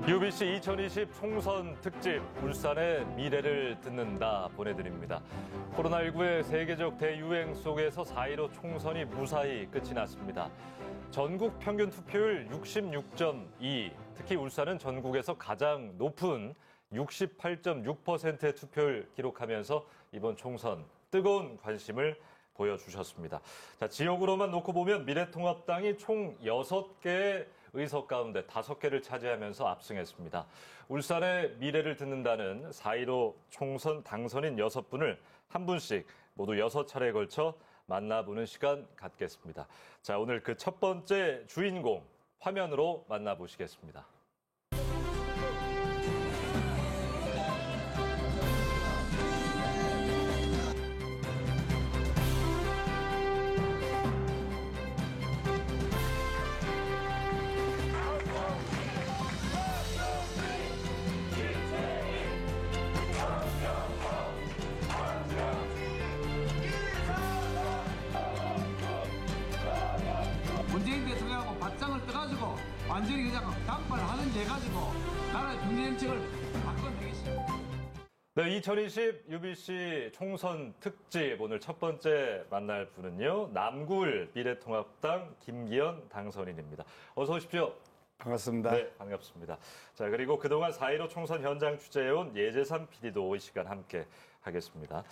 UBC 2020 총선 특집 울산의 미래를 듣는다 보내드립니다. 코로나19의 세계적 대유행 속에서 4.15 총선이 무사히 끝이 났습니다. 전국 평균 투표율 66.2, 특히 울산은 전국에서 가장 높은 68.6%의 투표를 기록하면서 이번 총선 뜨거운 관심을 보여주셨습니다. 자, 지역으로만 놓고 보면 미래통합당이 총 6개의 의석 가운데 5개를 차지하면서 압승했습니다. 울산의 미래를 듣는다는 4.15 총선 당선인 6분을 한 분씩 모두 6차례에 걸쳐 만나보는 시간 갖겠습니다. 자, 오늘 그 첫 번째 주인공 화면으로 만나보시겠습니다. 문재인 대통령하고 맞짱을 떠가지고 완전히 그냥 당발하는지 해가지고 나라의 경제정책을 바꿔내겠습니다. 네, 2020 UBC 총선 특집 오늘 첫 번째 만날 분은요. 남구을 미래통합당 김기현 당선인입니다. 어서 오십시오. 반갑습니다. 네, 반갑습니다. 자, 그리고 그동안 4.15 총선 현장 취재해온 예재산 PD도 이 시간 함께 하겠습니다.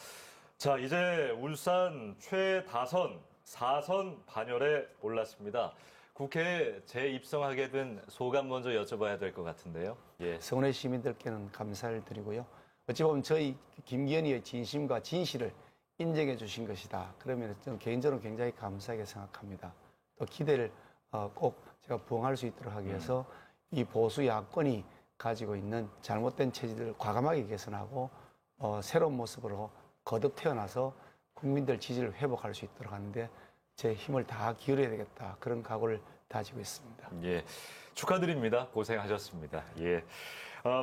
자, 이제 울산 최다선 4선 반열에 올랐습니다. 국회에 재입성하게 된 소감 먼저 여쭤봐야 될 것 같은데요. 예. 서울의 시민들께는 감사를 드리고요. 어찌 보면 저희 김기현이의 진심과 진실을 인정해 주신 것이다. 그러면 저는 개인적으로 굉장히 감사하게 생각합니다. 또 기대를 꼭 제가 부응할 수 있도록 하기 위해서 이 보수 야권이 가지고 있는 잘못된 체질을 과감하게 개선하고 새로운 모습으로 거듭 태어나서 국민들 지지를 회복할 수 있도록 하는데 제 힘을 다 기울여야 되겠다. 그런 각오를 다지고 있습니다. 예. 축하드립니다. 고생하셨습니다. 예.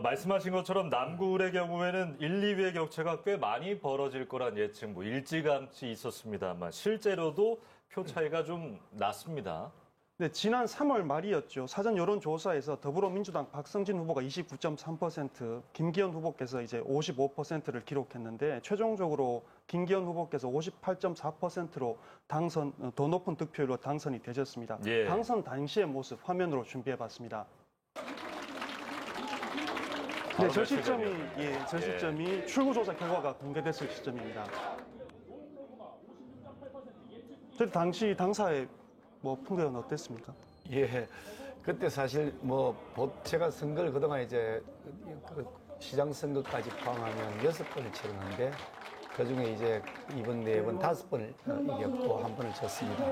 말씀하신 것처럼 남구의 경우에는 1, 2위의 격차가 꽤 많이 벌어질 거란 예측 일찌감치 있었습니다만 실제로도 표 차이가 좀 났습니다. 네, 지난 3월 말이었죠. 사전 여론조사에서 더불어민주당 박성진 후보가 29.3%, 김기현 후보께서 이제 55%를 기록했는데 최종적으로 김기현 후보께서 58.4%로 더 높은 득표율로 당선이 되셨습니다. 예. 당선 당시의 모습 화면으로 준비해봤습니다. 네, 저 시점이 출구조사 결과가 공개됐을 시점입니다. 저 당시 당사의 풍경은 어땠습니까? 예. 그때 사실 제가 선거를 그동안 이제 시장 선거까지 포함하면 6번을 치렀는데 그중에 이제 이번 4번, 5번을 이겼고 1번을 졌습니다.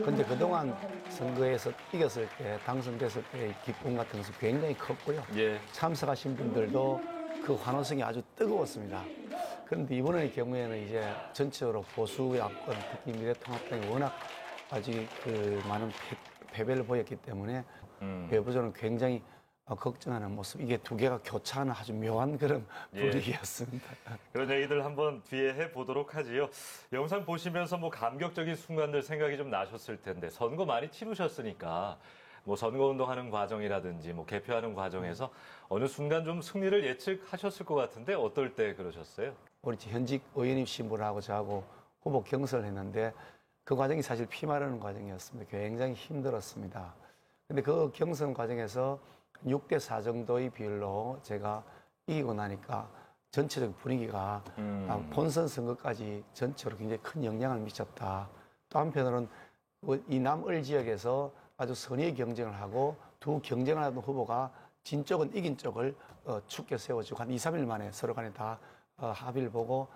근데 그동안 선거에서 이겼을 때, 당선됐을 때의 기쁨 같은 것은 굉장히 컸고요. 예. 참석하신 분들도 그 환호성이 아주 뜨거웠습니다. 그런데 이번의 경우에는 이제 전체적으로 보수 야권, 특히 미래통합당이 워낙 아직 많은 패배를 보였기 때문에 외부적으로는 굉장히 걱정하는 모습. 이게 두 개가 교차하는 아주 묘한 그런 분위기였습니다. 그런 얘기들 한번 뒤에 해보도록 하지요. 영상 보시면서 감격적인 순간들 생각이 좀 나셨을 텐데 선거 많이 치르셨으니까 선거운동하는 과정이라든지 개표하는 과정에서 어느 순간 좀 승리를 예측하셨을 것 같은데 어떨 때 그러셨어요? 우리 현직 의원님 신부하고 저하고 후보 경선을 했는데 그 과정이 사실 피 마르는 과정이었습니다. 굉장히 힘들었습니다. 근데 그 경선 과정에서 6대4 정도의 비율로 제가 이기고 나니까 전체적 분위기가 본선 선거까지 전체로 굉장히 큰 영향을 미쳤다. 또 한편으로는 이 남을 지역에서 아주 선의의 경쟁을 하고 두 경쟁을 하던 후보가 진 쪽은 이긴 쪽을 축게 세워주고 한 2, 3일 만에 서로 간에 다 합의를 보고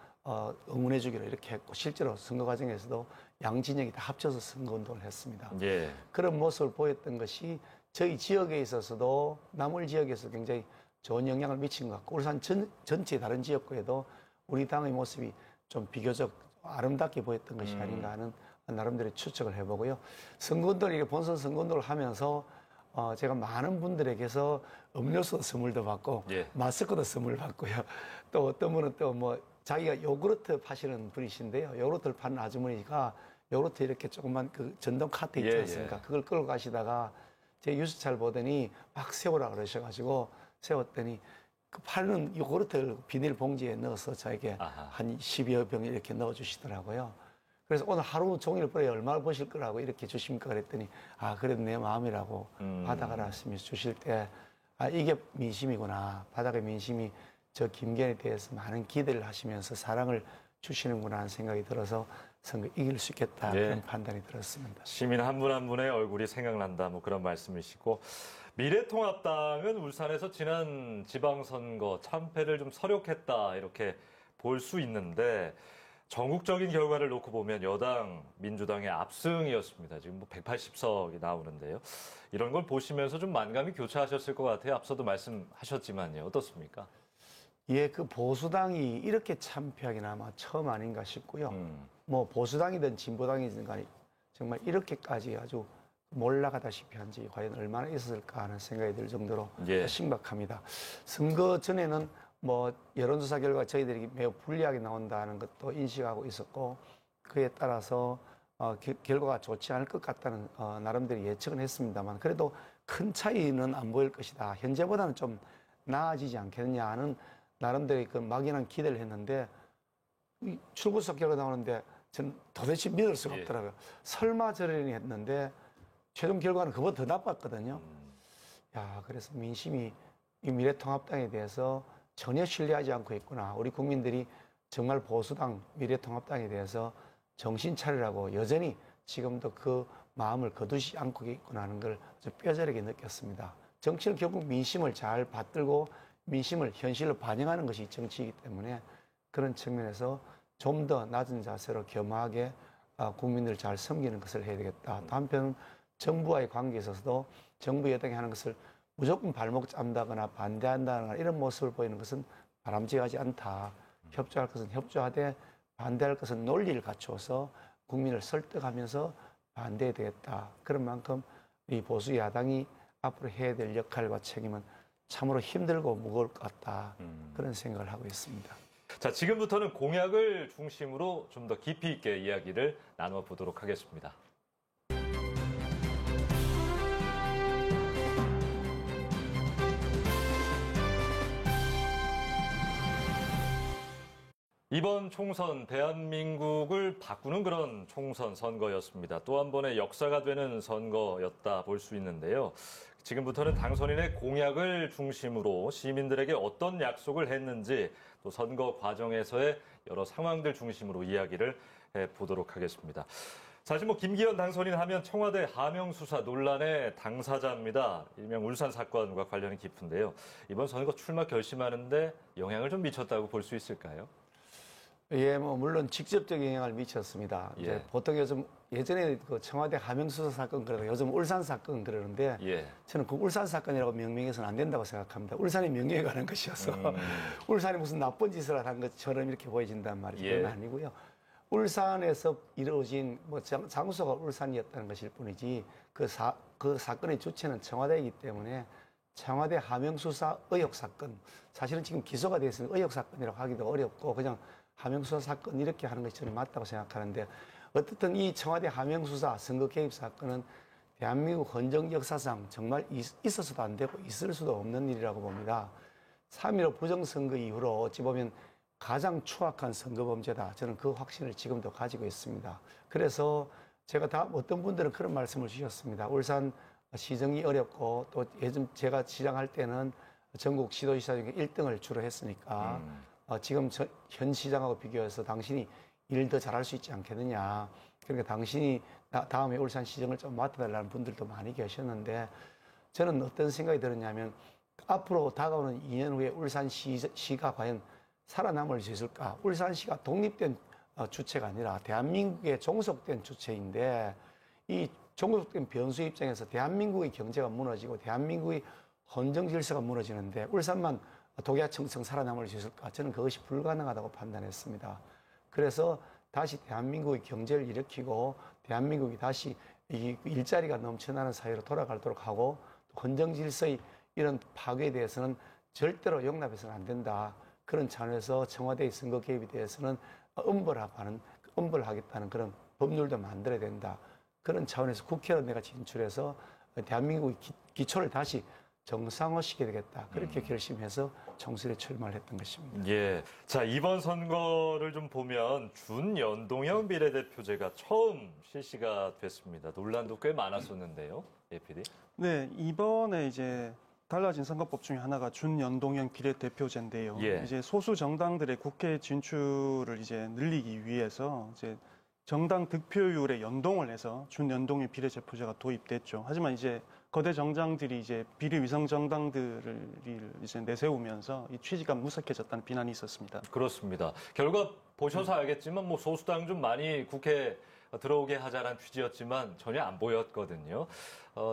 응원해 주기로 이렇게 했고 실제로 선거 과정에서도 양 진영이 다 합쳐서 선거운동을 했습니다. 예. 그런 모습을 보였던 것이 저희 지역에 있어서도 남울 지역에서 굉장히 좋은 영향을 미친 것 같고 울산 전체 다른 지역구에도 우리 당의 모습이 좀 비교적 아름답게 보였던 것이 아닌가 하는 나름대로 추측을 해보고요. 선거운동을 본선 선거운동을 하면서 제가 많은 분들에게서 음료수 선물도 받고 마스크도 선물 받고요. 또 어떤 분은 또 자기가 요구르트 파시는 분이신데요. 요구르트를 파는 아주머니가 요구르트 이렇게 조그만 그 전동 카트 있지 않습니까? 그걸 끌고 가시다가 제 유수차를 보더니 막 세우라 그러셔가지고 세웠더니 그 파는 요구르트를 비닐봉지에 넣어서 저에게 아하. 한 10여 병 이렇게 넣어주시더라고요. 그래서 오늘 하루 종일 벌에 얼마를 버실 거라고 이렇게 주십니까? 그랬더니 그래도 내 마음이라고 받아가라 하시면서 주실 때 이게 민심이구나. 바닥의 민심이 저 김기현에 대해서 많은 기대를 하시면서 사랑을 주시는구나 하는 생각이 들어서 선거 이길 수 있겠다 그런 판단이 들었습니다. 시민 한 분 한 분의 얼굴이 생각난다 뭐 그런 말씀이시고 미래통합당은 울산에서 지난 지방선거 참패를 좀 서력했다 이렇게 볼 수 있는데 전국적인 결과를 놓고 보면 여당 민주당의 압승이었습니다. 지금 뭐 180석이 나오는데요. 이런 걸 보시면서 좀 만감이 교차하셨을 것 같아요. 앞서도 말씀하셨지만요. 어떻습니까? 예, 그 보수당이 이렇게 참패하기는 아마 처음 아닌가 싶고요. 뭐 보수당이든 진보당이든 간에 정말 이렇게까지 아주 몰락하다시피 한지 과연 얼마나 있었을까 하는 생각이 들 정도로 심각합니다. 선거 전에는 뭐 여론조사 결과 저희들이 매우 불리하게 나온다는 것도 인식하고 있었고 그에 따라서 결과가 좋지 않을 것 같다는 나름대로 예측은 했습니다만 그래도 큰 차이는 안 보일 것이다. 현재보다는 좀 나아지지 않겠느냐 하는 나름대로 그 막연한 기대를 했는데 출구석 결과 나오는데 저는 도대체 믿을 수가 없더라고요. 설마 저러니 했는데 최종 결과는 그보다 더 나빴거든요. 그래서 민심이 이 미래통합당에 대해서 전혀 신뢰하지 않고 있구나. 우리 국민들이 정말 보수당, 미래통합당에 대해서 정신 차리라고 여전히 지금도 그 마음을 거두지 않고 있구나 하는 걸 뼈저리게 느꼈습니다. 정치는 결국 민심을 잘 받들고 민심을 현실로 반영하는 것이 정치이기 때문에 그런 측면에서 좀 더 낮은 자세로 겸허하게 국민들을 잘 섬기는 것을 해야 되겠다. 또 한편 정부와의 관계에 있어서도 정부 여당이 하는 것을 무조건 발목 잡는다거나 반대한다거나 이런 모습을 보이는 것은 바람직하지 않다. 협조할 것은 협조하되 반대할 것은 논리를 갖추어서 국민을 설득하면서 반대해야 되겠다. 그런 만큼 이 보수 야당이 앞으로 해야 될 역할과 책임은 참으로 힘들고 무거울 것 같다. 그런 생각을 하고 있습니다. 자, 지금부터는 공약을 중심으로 좀 더 깊이 있게 이야기를 나눠 보도록 하겠습니다. 이번 총선 대한민국을 바꾸는 그런 총선 선거였습니다. 또 한 번의 역사가 되는 선거였다 볼 수 있는데요. 지금부터는 당선인의 공약을 중심으로 시민들에게 어떤 약속을 했는지 또 선거 과정에서의 여러 상황들 중심으로 이야기를 해보도록 하겠습니다. 사실 뭐 김기현 당선인 하면 청와대 하명 수사 논란의 당사자입니다. 일명 울산 사건과 관련이 깊은데요. 이번 선거 출마 결심하는데 영향을 좀 미쳤다고 볼 수 있을까요? 예, 뭐 물론 직접적인 영향을 미쳤습니다. 이제 보통 요즘 예전에 그 청와대 하명수사 사건 그러고 요즘 울산 사건 그러는데 저는 그 울산 사건이라고 명명해서는 안 된다고 생각합니다. 울산이 명예에 관한 것이어서 울산이 무슨 나쁜 짓을 한 것처럼 이렇게 보여진단 말이죠. 그건 아니고요. 울산에서 이루어진 뭐 장소가 울산이었다는 것일 뿐이지 그 사건의 주체는 청와대이기 때문에 청와대 하명수사 의혹 사건 사실은 지금 기소가 되어 있으면 의혹 사건이라고 하기도 어렵고 그냥 하명수사 사건 이렇게 하는 것이 저는 맞다고 생각하는데 어떻든 이 청와대 하명수사 선거 개입 사건은 대한민국 헌정 역사상 정말 있어서도 안 되고 있을 수도 없는 일이라고 봅니다. 3.15 부정선거 이후로 어찌 보면 가장 추악한 선거 범죄다. 저는 그 확신을 지금도 가지고 있습니다. 그래서 제가 어떤 분들은 그런 말씀을 주셨습니다. 울산 시정이 어렵고 또 예전 제가 시장할 때는 전국 지도지사 중에 1등을 주로 했으니까 지금 현 시장하고 비교해서 당신이 일 더 잘할 수 있지 않겠느냐. 그러니까 당신이 다음에 울산 시정을 좀 맡아달라는 분들도 많이 계셨는데 저는 어떤 생각이 들었냐면 앞으로 다가오는 2년 후에 울산시가 과연 살아남을 수 있을까. 울산시가 독립된 주체가 아니라 대한민국의 종속된 주체인데 이 종속된 변수 입장에서 대한민국의 경제가 무너지고 대한민국의 헌정 질서가 무너지는데 울산만 독야청청 살아남을 수 있을까? 저는 그것이 불가능하다고 판단했습니다. 그래서 다시 대한민국의 경제를 일으키고 대한민국이 다시 이 일자리가 넘쳐나는 사회로 돌아가도록 하고 헌정 질서의 이런 파괴에 대해서는 절대로 용납해서는 안 된다. 그런 차원에서 청와대의 선거 개입에 대해서는 엄벌하겠다는 그런 법률도 만들어야 된다. 그런 차원에서 국회로 내가 진출해서 대한민국의 기초를 다시 정상화시켜야 되겠다. 그렇게 결심해서 총선에 출마를 했던 것입니다. 예. 자, 이번 선거를 좀 보면 준연동형 비례대표제가 처음 실시가 됐습니다. 논란도 꽤 많았었는데요. 예, PD. 네, 이번에 이제 달라진 선거법 중에 하나가 준연동형 비례대표제인데요. 예. 이제 소수 정당들의 국회 진출을 이제 늘리기 위해서 이제 정당 득표율에 연동을 해서 준연동형 비례대표제가 도입됐죠. 하지만 이제 거대 정당들이 이제 비례위성 정당들을 이제 내세우면서 이 취지가 무색해졌다는 비난이 있었습니다. 그렇습니다. 결과 보셔서 알겠지만 뭐 소수당 좀 많이 국회에 들어오게 하자는 취지였지만 전혀 안 보였거든요.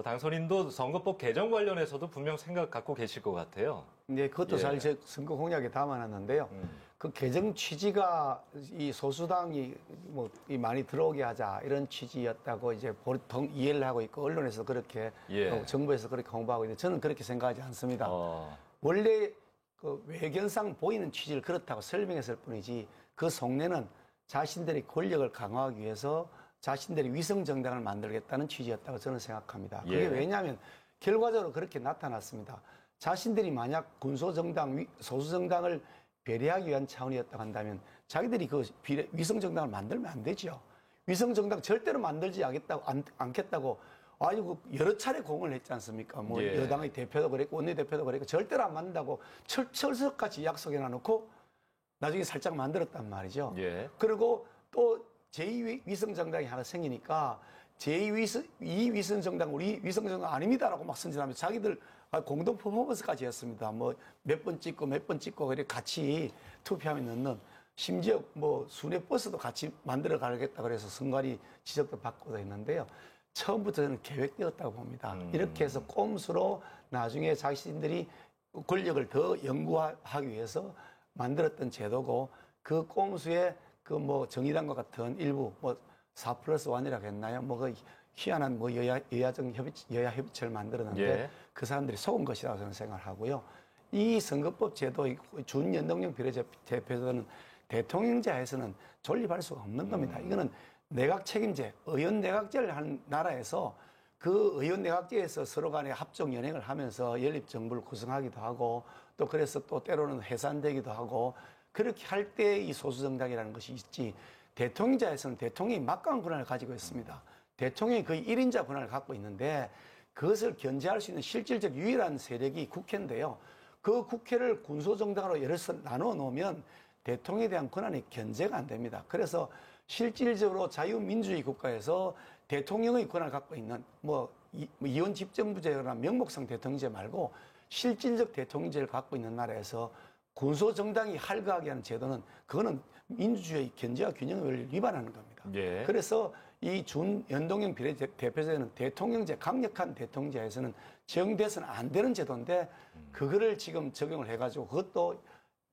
당선인도 선거법 개정 관련해서도 분명 생각 갖고 계실 것 같아요. 네, 그것도 예. 잘 제 선거 공약에 담아놨는데요. 그 개정 취지가 이 소수당이 뭐 이 많이 들어오게 하자 이런 취지였다고 이제 보통 이해를 하고 있고 언론에서 그렇게 예. 또 정부에서 그렇게 홍보하고 있는데 저는 그렇게 생각하지 않습니다. 어, 원래 그 외견상 보이는 취지를 그렇다고 설명했을 뿐이지 그 속내는 자신들의 권력을 강화하기 위해서 자신들이 위성 정당을 만들겠다는 취지였다고 저는 생각합니다. 그게 예. 왜냐하면 결과적으로 그렇게 나타났습니다. 자신들이 만약 군소정당, 소수정당을 배려하기 위한 차원이었다고 한다면 자기들이 그 위성 정당을 만들면 안 되죠. 위성 정당 절대로 만들지 않겠다고 아주 여러 차례 공을 했지 않습니까? 뭐 예. 여당의 대표도 그랬고 원내대표도 그랬고 절대로 안 만든다고 철석같이 약속해 놔놓고 나중에 살짝 만들었단 말이죠. 예. 그리고 또 제2위성정당이 하나 생기니까 제2위성정당 우리 위성정당 아닙니다라고 막 선전하면서 자기들 공동 퍼포먼스까지 했습니다. 뭐 몇 번 찍고 몇 번 찍고 그래 같이 투표하면 넣는 심지어 뭐 순회 버스도 같이 만들어 가겠다 그래서 선관위 지적도 받고도 했는데요. 처음부터 저는 계획되었다고 봅니다. 이렇게 해서 꼼수로 나중에 자신들이 권력을 더 연구하기 위해서 만들었던 제도고 그 꼼수에 그 뭐 정의당과 같은 일부 뭐 4+1이라고 했나요? 뭐 그 희한한 뭐 여야 협의체를 만들었는데 예. 그 사람들이 속은 것이라고 저는 생각을 하고요. 이 선거법 제도의 준연동형 비례대표제는 대통령제에서는 존립할 수가 없는 겁니다. 이거는 내각 책임제, 의원 내각제를 한 나라에서 그 의원 내각제에서 서로 간에 합종 연행을 하면서 연립 정부를 구성하기도 하고 또 그래서 또 때로는 해산되기도 하고 그렇게 할 때 이 소수정당이라는 것이 있지 대통령제에서는 대통령이 막강한 권한을 가지고 있습니다. 대통령이 거의 1인자 권한을 갖고 있는데 그것을 견제할 수 있는 실질적 유일한 세력이 국회인데요. 그 국회를 군소정당으로 예를 들어서 나눠 놓으면 대통령에 대한 권한이 견제가 안 됩니다. 그래서 실질적으로 자유민주주의 국가에서 대통령의 권한을 갖고 있는 이원 집정부제나 명목상 대통령제 말고 실질적 대통령제를 갖고 있는 나라에서 군소정당이 할거하게 하는 제도는 그거는 민주주의의 견제와 균형을 원리를 위반하는 겁니다. 예. 그래서 이 준연동형 비례대표제는 대통령제, 강력한 대통령제에서는 적용돼서는 안 되는 제도인데 그거를 지금 적용을 해가지고 그것도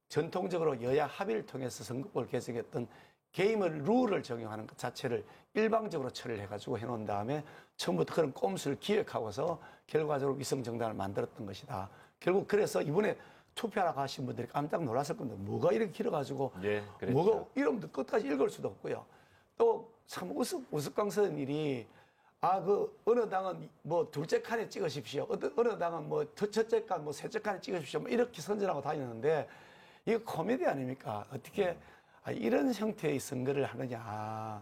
전통적으로 여야 합의를 통해서 선거법을 개정했던 게임을 룰을 적용하는 것 자체를 일방적으로 처리를 해가지고 해놓은 다음에 처음부터 그런 꼼수를 기획하고서 결과적으로 위성정당을 만들었던 것이다. 결국 그래서 이번에 투표하라고 하신 분들이 깜짝 놀랐을 건데 뭐가 이렇게 길어가지고 예, 그랬죠. 뭐가 이름도 끝까지 읽을 수도 없고요. 또 참 우스꽝스러운 일이 그 어느 당은 뭐 둘째 칸에 찍으십시오. 어느 당은 뭐 첫째 칸, 뭐 셋째 칸에 찍으십시오. 뭐 이렇게 선전하고 다니는데 이거 코미디 아닙니까? 어떻게 이런 형태의 선거를 하느냐.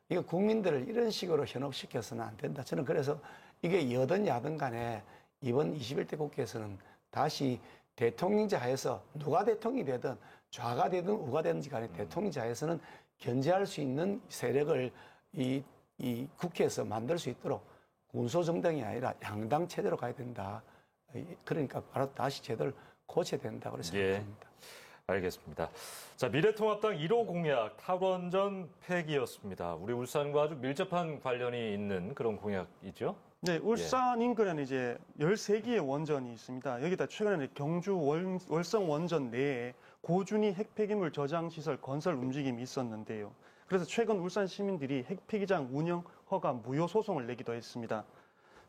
이거 국민들을 이런 식으로 현혹시켜서는 안 된다. 저는 그래서 이게 여든 야든 간에 이번 21대 국회에서는 다시 대통령제 하에서 누가 대통령이 되든 좌가 되든 우가 되든지 간에 대통령제 하에서는 견제할 수 있는 세력을 이 국회에서 만들 수 있도록 군소정당이 아니라 양당 체제로 가야 된다. 그러니까 바로 다시 제도를 고쳐야 된다고 생각합니다. 알겠습니다. 자, 미래통합당 1호 공약 탈원전 폐기였습니다. 우리 울산과 아주 밀접한 관련이 있는 그런 공약이죠. 네, 울산 인근에는 이제 13개의 원전이 있습니다. 여기다 최근에 경주 월성 원전 내에 고준위 핵폐기물 저장 시설 건설 움직임이 있었는데요. 그래서 최근 울산 시민들이 핵폐기장 운영 허가 무효 소송을 내기도 했습니다.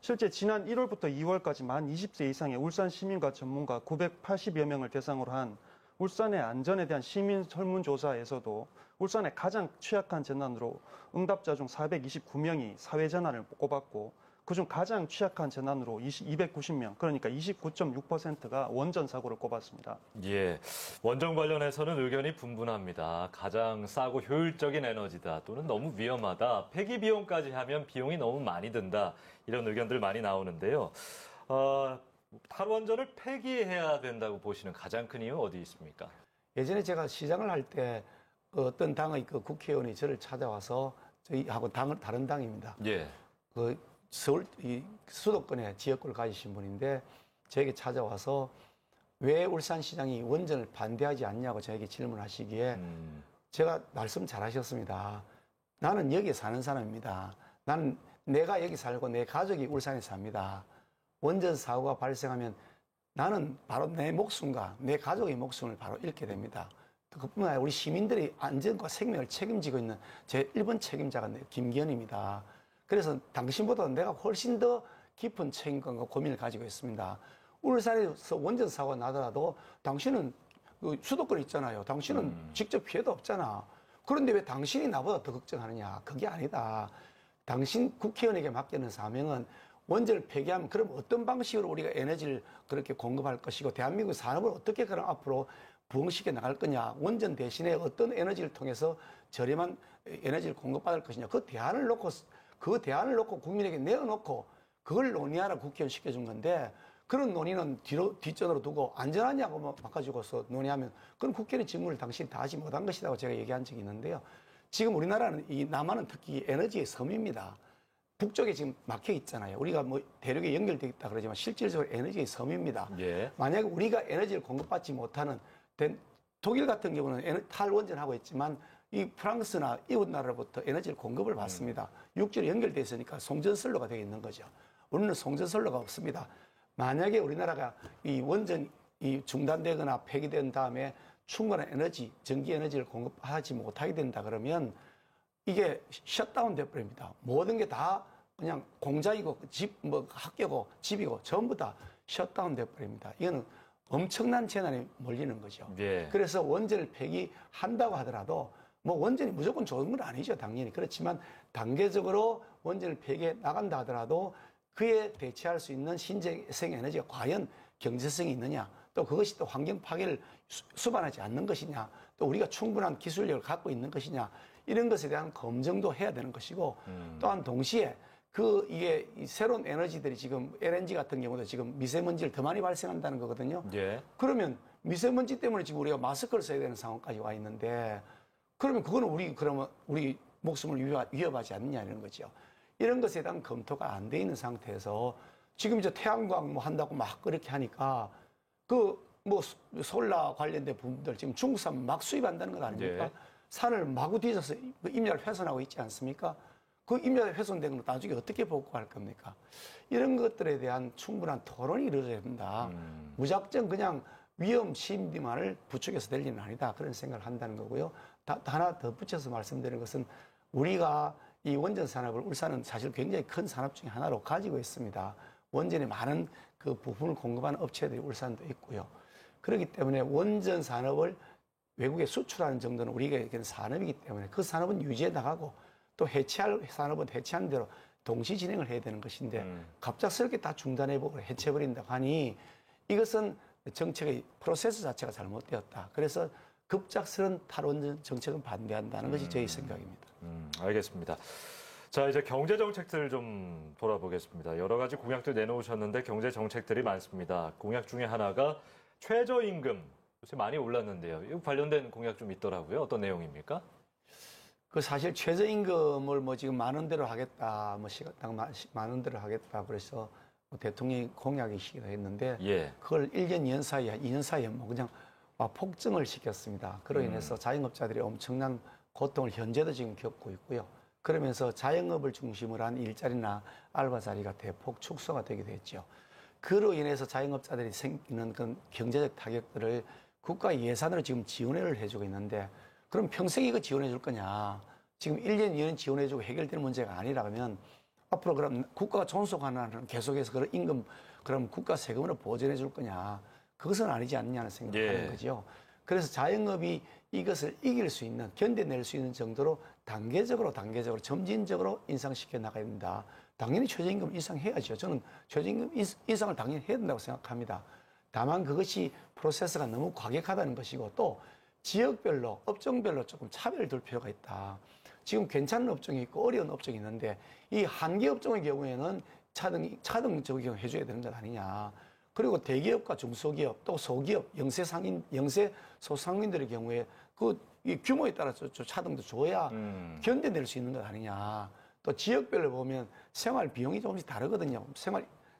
실제 지난 1월부터 2월까지 만 20세 이상의 울산 시민과 전문가 980여 명을 대상으로 한 울산의 안전에 대한 시민 설문조사에서도 울산의 가장 취약한 재난으로 응답자 중 429명이 사회재난을 꼽았고 그중 가장 취약한 재난으로 290명, 그러니까 29.6%가 원전 사고를 꼽았습니다. 예, 원전 관련해서는 의견이 분분합니다. 가장 싸고 효율적인 에너지다 또는 너무 위험하다, 폐기 비용까지 하면 비용이 너무 많이 든다 이런 의견들 많이 나오는데요. 탈원전을 폐기해야 된다고 보시는 가장 큰 이유 어디 있습니까? 예전에 제가 시장을 할 때 어떤 당의 그 국회의원이 저를 찾아와서 저희하고 다른 당입니다. 예. 그 서울 이 수도권에 지역구를 가지신 분인데 저에게 찾아와서 왜 울산시장이 원전을 반대하지 않냐고 저에게 질문하시기에 제가 말씀 잘하셨습니다. 나는 여기에 사는 사람입니다. 나는 내가 여기 살고 내 가족이 울산에 삽니다. 원전 사고가 발생하면 나는 바로 내 목숨과 내 가족의 목숨을 바로 잃게 됩니다. 그뿐만 아니라 우리 시민들의 안전과 생명을 책임지고 있는 제 1번 책임자가 김기현입니다. 그래서 당신보다 내가 훨씬 더 깊은 책임감과 고민을 가지고 있습니다. 울산에서 원전 사고가 나더라도 당신은 그 수도권에 있잖아요. 당신은 직접 피해도 없잖아. 그런데 왜 당신이 나보다 더 걱정하느냐? 그게 아니다. 당신 국회의원에게 맡기는 사명은 원전을 폐기하면 그럼 어떤 방식으로 우리가 에너지를 그렇게 공급할 것이고 대한민국 산업을 어떻게 그럼 앞으로 부흥시켜 나갈 거냐, 원전 대신에 어떤 에너지를 통해서 저렴한 에너지를 공급받을 것이냐, 그 대안을 놓고 국민에게 내어놓고 그걸 논의하라 국회의원 시켜준 건데 그런 논의는 뒷전으로 두고 안전하냐고 바꿔주고서 논의하면 그럼 국회의원 직무를 당신이 다 하지 못한 것이라고 제가 얘기한 적이 있는데요. 지금 우리나라는 이 남한은 특히 에너지의 섬입니다. 북쪽에 지금 막혀 있잖아요. 우리가 뭐 대륙에 연결되어 있다 그러지만 실질적으로 에너지의 섬입니다. 예. 만약에 우리가 에너지를 공급받지 못하는 독일 같은 경우는 탈원전하고 있지만 이 프랑스나 이웃 나라로부터 에너지를 공급을 받습니다. 육지로 연결되어 있으니까 송전선로가 되어 있는 거죠. 우리는 송전선로가 없습니다. 만약에 우리나라가 이 원전이 중단되거나 폐기된 다음에 충분한 에너지, 전기 에너지를 공급하지 못하게 된다 그러면 이게 셧다운 돼버립니다. 모든 게 다 그냥 공장이고 학교고 집이고 전부 다 셧다운 돼버립니다. 이거는 엄청난 재난에 몰리는 거죠. 예. 그래서 원전을 폐기한다고 하더라도 뭐 원전이 무조건 좋은 건 아니죠. 당연히. 그렇지만 단계적으로 원전을 폐기해 나간다 하더라도 그에 대체할 수 있는 신재생 에너지가 과연 경제성이 있느냐, 또 그것이 또 환경 파괴를 수반하지 않는 것이냐, 또 우리가 충분한 기술력을 갖고 있는 것이냐, 이런 것에 대한 검증도 해야 되는 것이고, 또한 동시에 이게 새로운 에너지들이 지금 LNG 같은 경우도 지금 미세먼지를 더 많이 발생한다는 거거든요. 예. 그러면 미세먼지 때문에 지금 우리가 마스크를 써야 되는 상황까지 와 있는데, 그러면 그거는 우리 목숨을 위협하지 않느냐 이런 거죠. 이런 것에 대한 검토가 안 돼 있는 상태에서 지금 이제 태양광 뭐 한다고 막 그렇게 하니까 솔라 관련된 부분들 지금 중국산 막 수입한다는 것 아닙니까? 예. 산을 마구 뒤져서 임야를 훼손하고 있지 않습니까? 그 임야가 훼손된 건 나중에 어떻게 복구할 겁니까? 이런 것들에 대한 충분한 토론이 이루어져야 된다. 무작정 그냥 위험 심리만을 부추겨서 될 일은 아니다. 그런 생각을 한다는 거고요. 하나 더 붙여서 말씀드리는 것은 우리가 이 원전 산업을 울산은 사실 굉장히 큰 산업 중에 하나로 가지고 있습니다. 원전에 많은 그 부품을 공급하는 업체들이 울산도 있고요. 그렇기 때문에 원전 산업을 외국에 수출하는 정도는 우리에게는 산업이기 때문에 그 산업은 유지해 나가고 또 해체할 산업은 해체하는 대로 동시 진행을 해야 되는 것인데 갑작스럽게 다 중단해보고 해체해버린다고 하니 이것은 정책의 프로세스 자체가 잘못되었다. 그래서 급작스러운 탈원전 정책은 반대한다는 것이 저희 생각입니다. 알겠습니다. 자, 이제 경제 정책들 좀 돌아보겠습니다. 여러 가지 공약들 내놓으셨는데 경제 정책들이 많습니다. 공약 중에 하나가 최저임금, 요새 많이 올랐는데요. 이 관련된 공약 좀 있더라고요. 어떤 내용입니까? 그 사실 최저임금을 뭐 지금 만 원대로 하겠다, 뭐 시간당 만 원대로 하겠다, 그래서 뭐 대통령이 공약이시기도 했는데, 예. 그걸 1년 2년 사이에, 2년 사이에 뭐 그냥 폭증을 시켰습니다. 그로 인해서 자영업자들이 엄청난 고통을 현재도 지금 겪고 있고요. 그러면서 자영업을 중심으로 한 일자리나 알바 자리가 대폭 축소가 되기도 했죠. 그로 인해서 자영업자들이 생기는 그런 경제적 타격들을 국가 예산으로 지금 지원을 해주고 있는데, 그럼 평생 이거 지원해 줄 거냐? 지금 1년, 2년 지원해 주고 해결되는 문제가 아니라면 앞으로 그럼 국가가 존속하는 계속해서 그런 임금, 그럼 국가 세금으로 보전해 줄 거냐? 그것은 아니지 않느냐는 생각을 하는 거죠. 그래서 자영업이 이것을 이길 수 있는, 견뎌낼 수 있는 정도로 단계적으로 점진적으로 인상시켜 나가야 된다. 당연히 최저임금 이상 해야죠. 저는 최저임금 이상을 당연히 해야 된다고 생각합니다. 다만 그것이 프로세스가 너무 과격하다는 것이고 또 지역별로 업종별로 조금 차별을 둘 필요가 있다. 지금 괜찮은 업종이 있고 어려운 업종이 있는데 이 한계 업종의 경우에는 차등 적용 해줘야 되는 것 아니냐. 그리고 대기업과 중소기업 또 소기업 영세 소상인들의 경우에 이 규모에 따라서 차등도 줘야 견뎌낼 수 있는 것 아니냐. 또 지역별로 보면 생활 비용이 조금씩 다르거든요.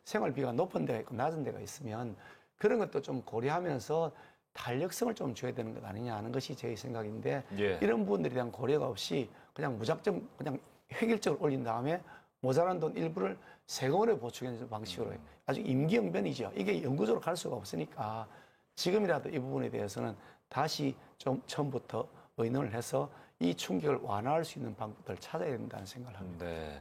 생활비가 높은 데가 있고 낮은 데가 있으면 그런 것도 좀 고려하면서 탄력성을 좀 줘야 되는 것 아니냐 하는 것이 제 생각인데 예. 이런 부분들에 대한 고려가 없이 그냥 무작정 그냥 획일적으로 올린 다음에 모자란 돈 일부를 세금으로 보충하는 방식으로 아주 임기응변이죠. 이게 영구적으로 갈 수가 없으니까 지금이라도 이 부분에 대해서는 다시 좀 처음부터 의논을 해서 이 충격을 완화할 수 있는 방법들을 찾아야 된다는 생각을 합니다. 네.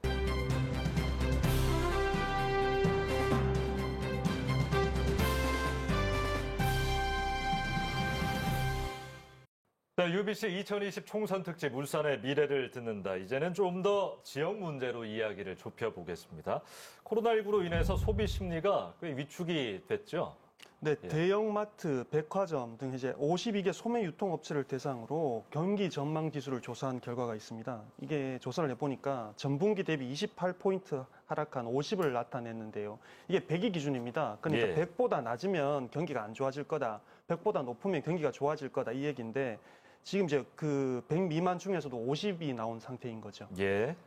네, UBC 2020 총선 특집 울산의 미래를 듣는다. 이제는 좀 더 지역 문제로 이야기를 좁혀보겠습니다. 코로나19로 인해서 소비 심리가 꽤 위축이 됐죠? 네, 예. 대형마트, 백화점 등 이제 52개 소매 유통업체를 대상으로 경기 전망 지수를 조사한 결과가 있습니다. 이게 조사를 해보니까 전분기 대비 28포인트 하락한 50을 나타냈는데요. 이게 100이 기준입니다. 그러니까 예. 100보다 낮으면 경기가 안 좋아질 거다. 100보다 높으면 경기가 좋아질 거다. 이 얘기인데 지금 이제 그 100 미만 중에서도 50이 나온 상태인 거죠. 예.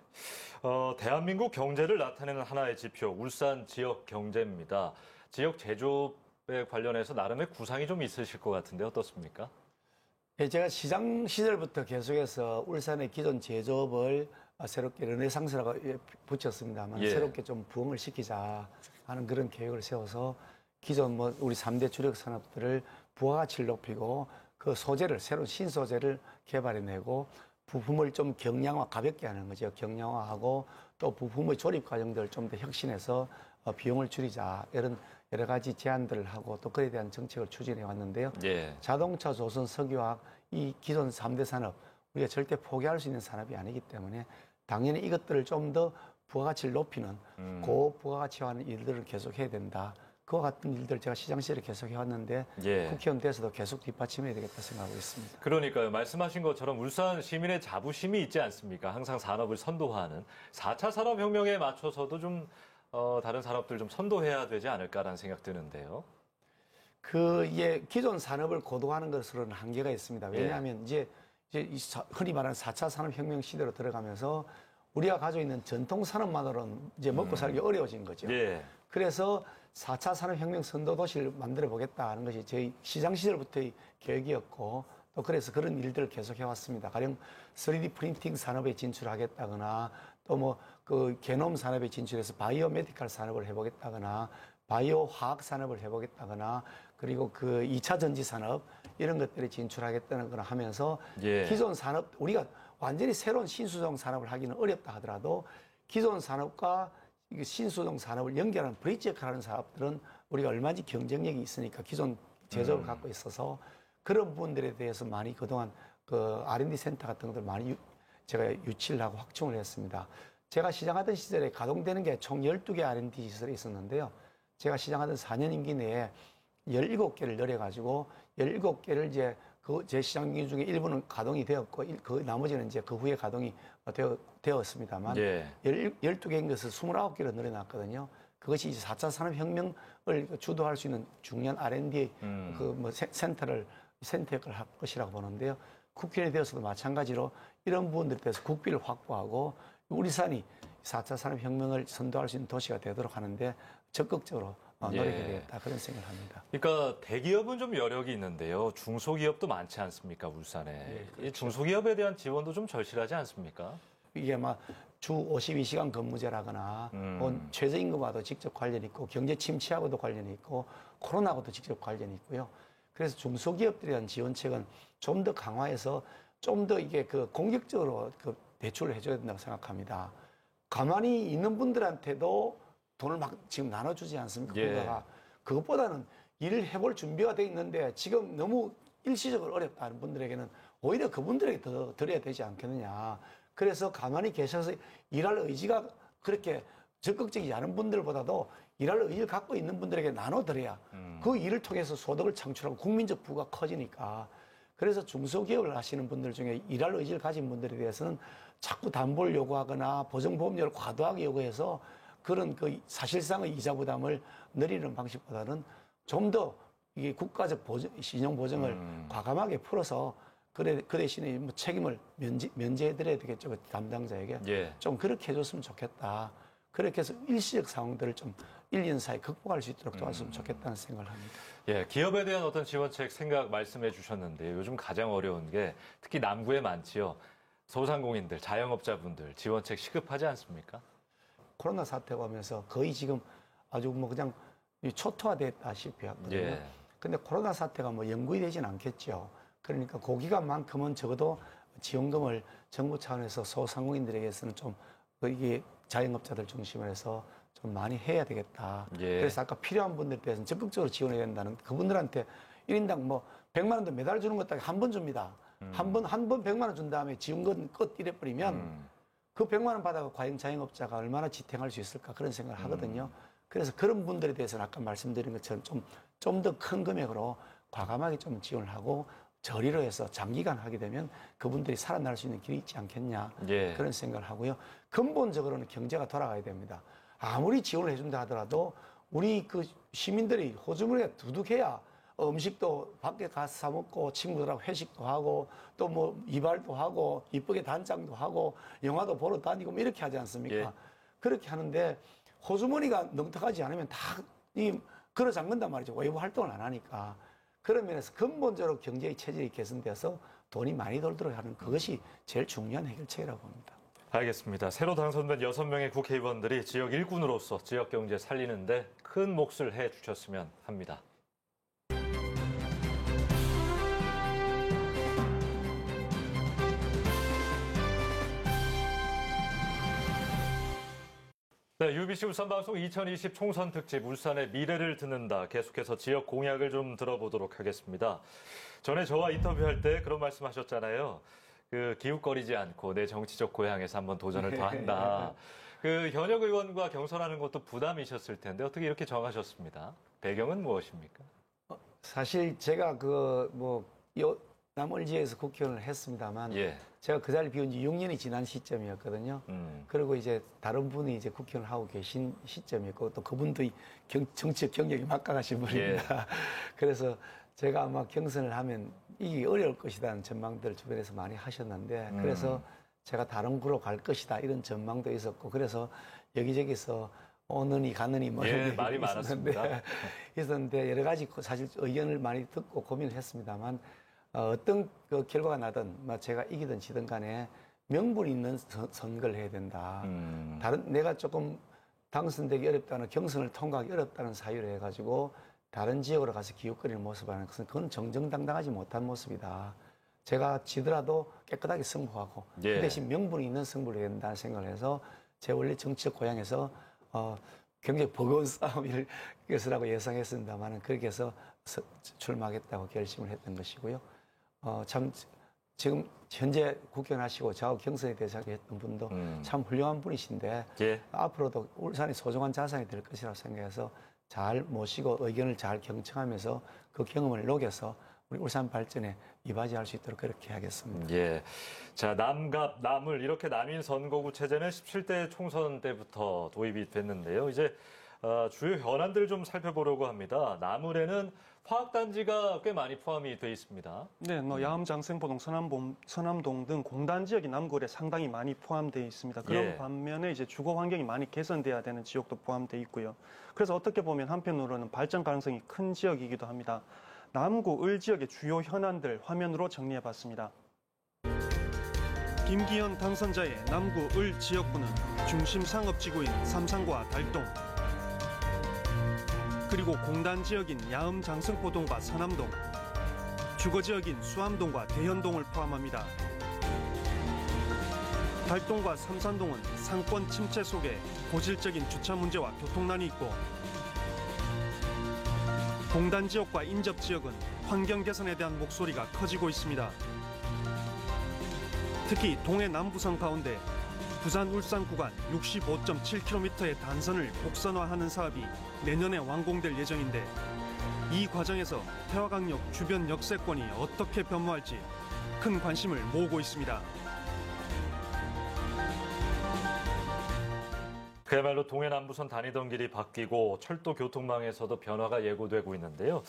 대한민국 경제를 나타내는 하나의 지표, 울산 지역 경제입니다. 지역 제조업에 관련해서 나름의 구상이 좀 있으실 것 같은데 어떻습니까? 예, 제가 시장 시절부터 계속해서 울산의 기존 제조업을 새롭게 르네상스라고 붙였습니다만 예. 새롭게 좀 부흥을 시키자 하는 그런 계획을 세워서 기존 우리 3대 주력 산업들을 부가가치를 높이고 그 소재를 새로운 신소재를 개발해내고 부품을 좀 경량화 가볍게 하는 거죠. 경량화하고 또 부품의 조립 과정들을 좀 더 혁신해서 비용을 줄이자 이런 여러 가지 제안들을 하고 또 그에 대한 정책을 추진해 왔는데요. 예. 자동차, 조선, 석유화학 이 기존 3대 산업 우리가 절대 포기할 수 있는 산업이 아니기 때문에 당연히 이것들을 좀 더 부가가치를 높이는 고부가가치화하는 일들을 계속해야 된다. 그와 같은 일들 제가 시장 시절에 계속 해왔는데 예. 국회의원 돼서도 계속 뒷받침해야 되겠다 생각하고 있습니다. 그러니까요. 말씀하신 것처럼 울산 시민의 자부심이 있지 않습니까? 항상 산업을 선도하는 4차 산업혁명에 맞춰서도 좀 다른 산업들 좀 선도해야 되지 않을까라는 생각 드는데요. 이게 기존 산업을 고도화하는 것으로는 한계가 있습니다. 왜냐하면 이제 흔히 말하는 4차 산업혁명 시대로 들어가면서 우리가 가지고 있는 전통 산업만으로는 이제 먹고 살기 어려워진 거죠. 예. 그래서 4차 산업혁명 선도 도시를 만들어 보겠다 하는 것이 저희 시장 시절부터의 계획이었고 또 그래서 그런 일들을 계속 해왔습니다. 가령 3D 프린팅 산업에 진출하겠다거나 또 그 게놈 산업에 진출해서 바이오 메디칼 산업을 해보겠다거나 바이오 화학 산업을 해보겠다거나 그리고 그 2차 전지 산업 이런 것들에 진출하겠다는 걸 하면서 예. 기존 산업 우리가 완전히 새로운 신수종 산업을 하기는 어렵다 하더라도 기존 산업과 신수종 산업을 연결하는 브릿지 역할을 하는 사업들은 우리가 얼마든지 경쟁력이 있으니까 기존 제조업을 갖고 있어서 그런 부분들에 대해서 많이 그동안 그 R&D 센터 같은 것들 많이 제가 유치를 하고 확충을 했습니다. 제가 시장하던 시절에 가동되는 게 총 12개 R&D 시설이 있었는데요. 제가 시장하던 4년 임기 내에 17개를 늘려가지고 17개를 이제 제 시장 임기 중에 일부는 가동이 되었고 그 나머지는 이제 그 후에 가동이 되었습니다만 예. 12개인 것을 29개로 늘려놨거든요. 그것이 이제 4차 산업혁명을 주도할 수 있는 중요한 R&D 센터 역할을 할 것이라고 보는데요. 국회의원이 되어서도 마찬가지로 이런 부분들에 대해서 국비를 확보하고 울산이 4차 산업혁명을 선도할 수 있는 도시가 되도록 하는데 적극적으로 노력해야 되겠다 그런 생각을 합니다. 그러니까 대기업은 좀 여력이 있는데요. 중소기업도 많지 않습니까, 울산에. 이 중소기업에 대한 지원도 좀 절실하지 않습니까? 이게 주 52시간 근무제라거나 최저임금과도 직접 관련이 있고 경제 침체하고도 관련이 있고 코로나하고도 직접 관련이 있고요. 그래서 중소기업들에 대한 지원책은 좀 더 강화해서 좀 더 이게 공격적으로 대출을 해줘야 된다고 생각합니다. 가만히 있는 분들한테도 돈을 지금 나눠주지 않습니까? 예. 국가가. 그것보다는 일을 해볼 준비가 돼 있는데 지금 너무 일시적으로 어렵다는 분들에게는 오히려 그분들에게 더 드려야 되지 않겠느냐. 그래서 가만히 계셔서 일할 의지가 그렇게 적극적이지 않은 분들보다도 일할 의지를 갖고 있는 분들에게 나눠드려야 그 일을 통해서 소득을 창출하고 국민적 부가 커지니까. 그래서 중소기업을 하시는 분들 중에 일할 의지를 가진 분들에 대해서는 자꾸 담보를 요구하거나 보증보험료를 과도하게 요구해서 그런 그 사실상의 이자 부담을 늘리는 방식보다는 좀 더 이게 국가적 신용 보증을 과감하게 풀어서 그 대신에 뭐 책임을 면제해드려야 되겠죠. 그 담당자에게. 예. 좀 그렇게 해줬으면 좋겠다. 그렇게 해서 일시적 상황들을 좀 1년 사이 극복할 수 있도록 도왔으면 좋겠다는 생각을 합니다. 예, 기업에 대한 어떤 지원책 생각 말씀해 주셨는데 요즘 가장 어려운 게 특히 남구에 많지요. 소상공인들, 자영업자분들 지원책 시급하지 않습니까? 코로나 사태가 오면서 거의 지금 아주 뭐 그냥 초토화됐다시피 하거든요. 예. 근데 코로나 사태가 뭐 영구히 되진 않겠죠. 그러니까 그 기간만큼은 적어도 지원금을 정부 차원에서 소상공인들에게서는 좀 이게 자영업자들 중심으로 해서 좀 많이 해야 되겠다. 예. 그래서 아까 필요한 분들에 대해서는 적극적으로 지원해야 된다는 그분들한테 1인당 뭐 100만 원도 매달 주는 것도 한 번 줍니다. 한 번 100만 원 준 다음에 지원금 끝 이래버리면 그 100만 원 받아가 과연 자영업자가 얼마나 지탱할 수 있을까 그런 생각을 하거든요. 그래서 그런 분들에 대해서는 아까 말씀드린 것처럼 좀 더 큰 금액으로 과감하게 좀 지원을 하고 저리로 해서 장기간 하게 되면 그분들이 살아날 수 있는 길이 있지 않겠냐 예. 그런 생각을 하고요. 근본적으로는 경제가 돌아가야 됩니다. 아무리 지원을 해준다 하더라도 우리 그 시민들이 호주머니가 두둑해야 음식도 밖에 가서 사 먹고 친구들하고 회식도 하고 또 뭐 이발도 하고 이쁘게 단장도 하고 영화도 보러 다니고 뭐 이렇게 하지 않습니까? 예. 그렇게 하는데 호주머니가 넉넉하지 않으면 다 걸어 잠근단 말이죠. 외부 활동을 안 하니까. 그런 면에서 근본적으로 경제의 체질이 개선돼서 돈이 많이 돌도록 하는 그것이 제일 중요한 해결책이라고 봅니다. 알겠습니다. 새로 당선된 6명의 국회의원들이 지역 일꾼으로서 지역 경제 살리는데 큰 몫을 해 주셨으면 합니다. 네, UBC 울산방송 2020 총선 특집 울산의 미래를 듣는다. 계속해서 지역 공약을 좀 들어보도록 하겠습니다. 전에 저와 인터뷰할 때 그런 말씀하셨잖아요. 그 기웃거리지 않고 내 정치적 고향에서 한번 도전을 더 한다. 그 현역 의원과 경선하는 것도 부담이셨을 텐데 어떻게 이렇게 정하셨습니다. 배경은 무엇입니까? 사실 제가 남월지에서 국회의원을 했습니다만 예. 제가 그 자리를 비운 지 6년이 지난 시점이었거든요. 그리고 이제 다른 분이 이제 국회의원을 하고 계신 시점이었고 또 그분도 정치적 경력이 막강하신 분입니다. 그래서 제가 아마 경선을 하면 이게 어려울 것이라는 전망들을 주변에서 많이 하셨는데 그래서 제가 다른 구로 갈 것이다 이런 전망도 있었고 그래서 여기저기서 오느니 가느니 뭐 예, 말이 많았습니다. 있었는데 여러 가지 사실 의견을 많이 듣고 고민을 했습니다만 어떤 그 결과가 나든 제가 이기든 지든 간에 명분 있는 선거를 해야 된다. 내가 조금 당선되기 어렵다는 경선을 통과하기 어렵다는 사유를 해가지고 다른 지역으로 가서 기웃거리는 모습을 하는 것은 그건 정정당당하지 못한 모습이다. 제가 지더라도 깨끗하게 승부하고 예. 그 대신 명분이 있는 승부를 해야 된다는 생각을 해서 제 원래 정치적 고향에서 굉장히 버거운 싸움일 것이라고 예상했습니다만 그렇게 해서 출마하겠다고 결심을 했던 것이고요. 참 지금 현재 국회의원 하시고 저하고 경선에 대해서 했던 분도 참 훌륭한 분이신데 예. 앞으로도 울산이 소중한 자산이 될 것이라고 생각해서 잘 모시고 의견을 잘 경청하면서 그 경험을 녹여서 우리 울산 발전에 이바지할 수 있도록 그렇게 하겠습니다. 예. 자, 남갑, 남을 이렇게 나뉜 선거구 체제는 17대 총선 때부터 도입이 됐는데요. 이제 주요 현안들을 좀 살펴보려고 합니다. 남을에는 화학단지가 꽤 많이 포함이 돼 있습니다. 네, 야암, 장생포동, 서남동 등 공단 지역이 남구에 상당히 많이 포함되어 있습니다. 그런 예. 반면에 이제 주거 환경이 많이 개선돼야 되는 지역도 포함되어 있고요. 그래서 어떻게 보면 한편으로는 발전 가능성이 큰 지역이기도 합니다. 남구, 을 지역의 주요 현안들 화면으로 정리해봤습니다. 김기현 당선자의 남구, 을 지역구는 중심 상업지구인 삼산과 달동, 그리고 공단 지역인 야음, 장승포동과 서남동, 주거 지역인 수암동과 대현동을 포함합니다. 달동과 삼산동은 상권 침체 속에 고질적인 주차 문제와 교통난이 있고 공단 지역과 인접 지역은 환경 개선에 대한 목소리가 커지고 있습니다. 특히 동해 남부성 가운데 부산 울산 구간 65.7km의 단선을 곡선화하는 사업이 내년에 완공될 예정인데 이 과정에서 태화강역 주변 역세권이 어떻게 변모할지 큰 관심을 모으고 있습니다. 그야말로 동해남부선 다니던 길이 바뀌고 철도 교통망에서도 변화가 예고되고 있는데요.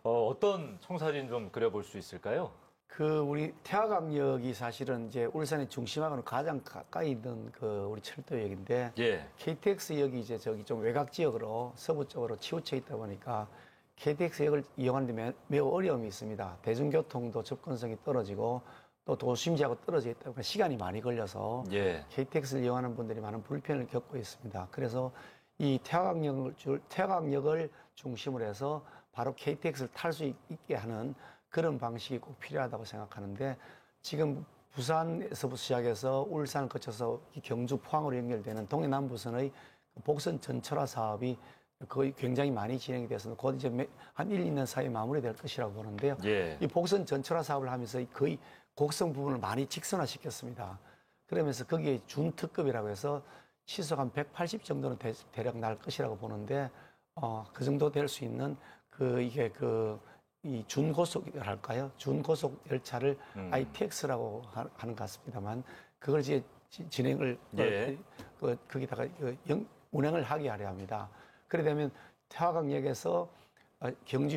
어떤 청사진 좀 그려볼 수 있을까요? 우리 태화강역이 사실은 이제 울산의 중심하고는 가장 가까이 있는 우리 철도역인데 예. KTX역이 이제 저기 좀 외곽 지역으로 서부 쪽으로 치우쳐 있다 보니까 KTX역을 이용하는데 매우 어려움이 있습니다. 대중교통도 접근성이 떨어지고 또 도심지하고 떨어져 있다 보니까 시간이 많이 걸려서 예. KTX를 이용하는 분들이 많은 불편을 겪고 있습니다. 그래서 이 태화강역을 중심으로 해서 바로 KTX를 탈 수 있게 하는 그런 방식이 꼭 필요하다고 생각하는데 지금 부산에서부터 시작해서 울산을 거쳐서 경주 포항으로 연결되는 동해남부선의 복선 전철화 사업이 거의 굉장히 많이 진행이 돼서 곧 이제 한 1, 2년 사이에 마무리될 것이라고 보는데요. 예. 이 복선 전철화 사업을 하면서 거의 곡선 부분을 많이 직선화시켰습니다. 그러면서 거기에 준특급이라고 해서 시속 한 180 정도는 대략 날 것이라고 보는데 그 정도 될 수 있는 이 준고속이랄까요? 준고속 열차를 ITX라고 하는 것 같습니다만 그걸 이제 진행을 예. 거기다가 운행을 하게 하려 합니다. 그래 되면 태화강역에서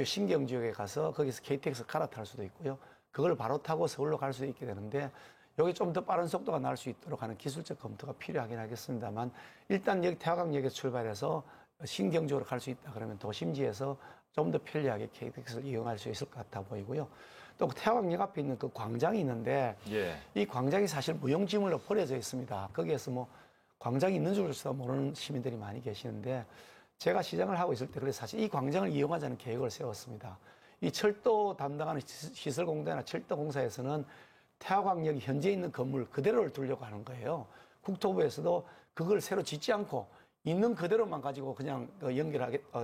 신경주역에 가서 거기서 KTX 갈아탈 수도 있고요. 그걸 바로 타고 서울로 갈 수도 있게 되는데 여기 좀 더 빠른 속도가 날 수 있도록 하는 기술적 검토가 필요하긴 하겠습니다만 일단 여기 태화강역에서 출발해서 신경주로 갈 수 있다 그러면 도심지에서 좀 더 편리하게 KTX를 이용할 수 있을 것 같아 보이고요. 또 태화강역 앞에 있는 그 광장이 있는데 예. 이 광장이 사실 무용지물로 버려져 있습니다. 거기에서 뭐 광장이 있는 줄도 모르는 시민들이 많이 계시는데 제가 시장을 하고 있을 때 그래서 사실 이 광장을 이용하자는 계획을 세웠습니다. 이 철도 담당하는 시설공단이나 철도공사에서는 태화강역이 현재 있는 건물 그대로를 두려고 하는 거예요. 국토부에서도 그걸 새로 짓지 않고 있는 그대로만 가지고 그냥